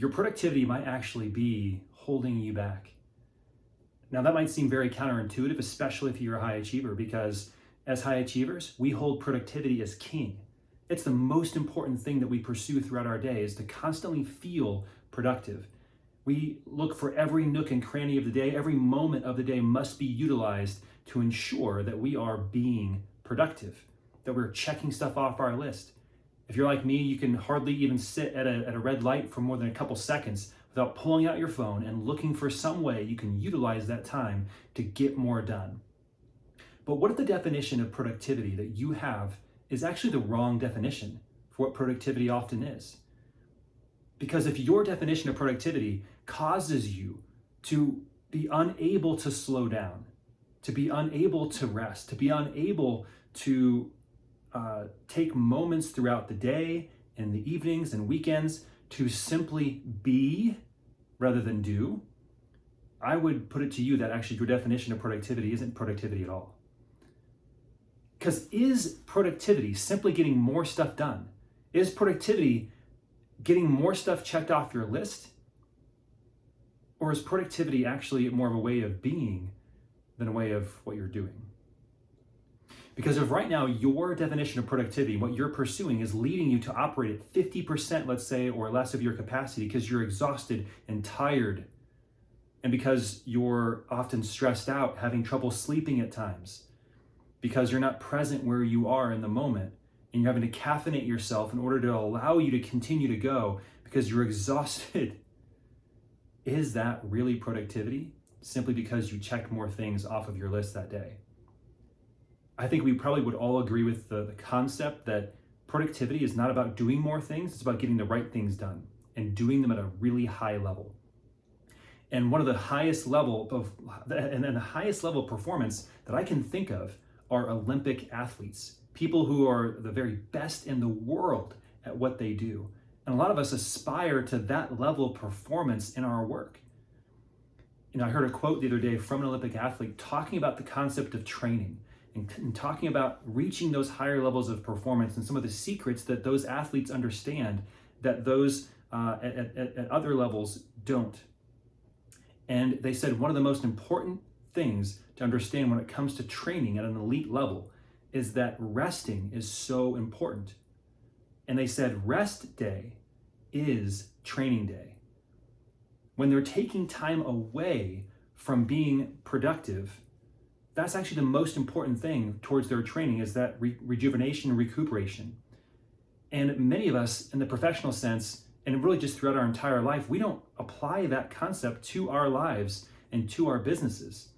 your productivity might actually be holding you back. Now, that might seem very counterintuitive, especially if you're a high achiever, because as high achievers, we hold productivity as king. It's the most important thing that we pursue throughout our day is to constantly feel productive. We look for every nook and cranny of the day. Every moment of the day must be utilized to ensure that we are being productive, that we're checking stuff off our list. If you're like me, you can hardly even sit at a red light for more than a couple seconds without pulling out your phone and looking for some way you can utilize that time to get more done. But what if the definition of productivity that you have is actually the wrong definition for what productivity often is? Because if your definition of productivity causes you to be unable to slow down, to be unable to rest, to be unable to take moments throughout the day and the evenings and weekends to simply be rather than do, I would put it to you that actually your definition of productivity isn't productivity at all. Because is productivity simply getting more stuff done? Is productivity getting more stuff checked off your list? Or is productivity actually more of a way of being than a way of what you're doing? Because if right now your definition of productivity, what you're pursuing, is leading you to operate at 50%, let's say, or less of your capacity because you're exhausted and tired, and because you're often stressed out, having trouble sleeping at times, because you're not present where you are in the moment, and you're having to caffeinate yourself in order to allow you to continue to go because you're exhausted, is that really productivity simply because you check more things off of your list that day? I think we probably would all agree with the concept that productivity is not about doing more things, it's about getting the right things done and doing them at a really high level. And one of the highest level of the highest level of performance that I can think of are Olympic athletes, people who are the very best in the world at what they do. And a lot of us aspire to that level of performance in our work. I heard a quote the other day from an Olympic athlete talking about the concept of training and talking about reaching those higher levels of performance and some of the secrets that those athletes understand that those at other levels don't. And they said one of the most important things to understand when it comes to training at an elite level is that resting is so important. And they said rest day is training day. When they're taking time away from being productive, that's actually the most important thing towards their training, is that rejuvenation and recuperation. And many of us in the professional sense, and really just throughout our entire life, we don't apply that concept to our lives and to our businesses.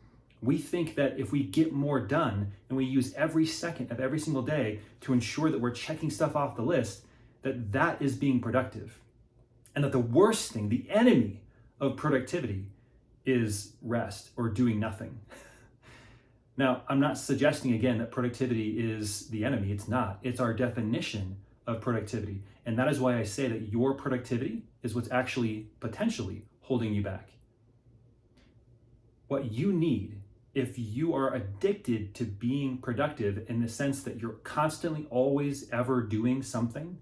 We think that if we get more done and we use every second of every single day to ensure that we're checking stuff off the list, that is being productive. And that the worst thing, the enemy of productivity, is rest or doing nothing. Now, I'm not suggesting again that productivity is the enemy. It's not. It's our definition of productivity. And that is why I say that your productivity is what's actually potentially holding you back. What you need, if you are addicted to being productive in the sense that you're constantly always ever doing something,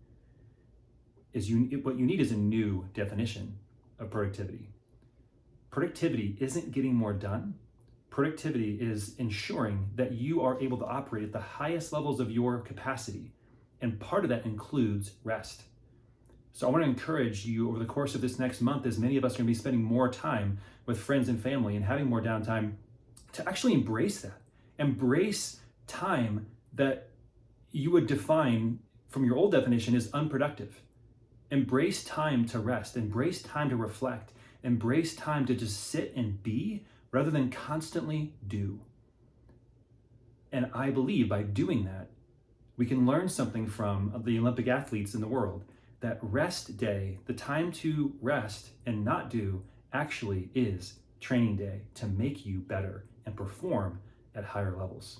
what you need is a new definition of productivity. Productivity isn't getting more done. Productivity is ensuring that you are able to operate at the highest levels of your capacity. And part of that includes rest. So I want to encourage you over the course of this next month, as many of us are going to be spending more time with friends and family and having more downtime, to actually embrace that. Embrace time that you would define from your old definition as unproductive. Embrace time to rest. Embrace time to reflect. Embrace time to just sit and be rather than constantly do. And I believe by doing that, we can learn something from the Olympic athletes in the world, that rest day, the time to rest and not do, actually is training day to make you better and perform at higher levels.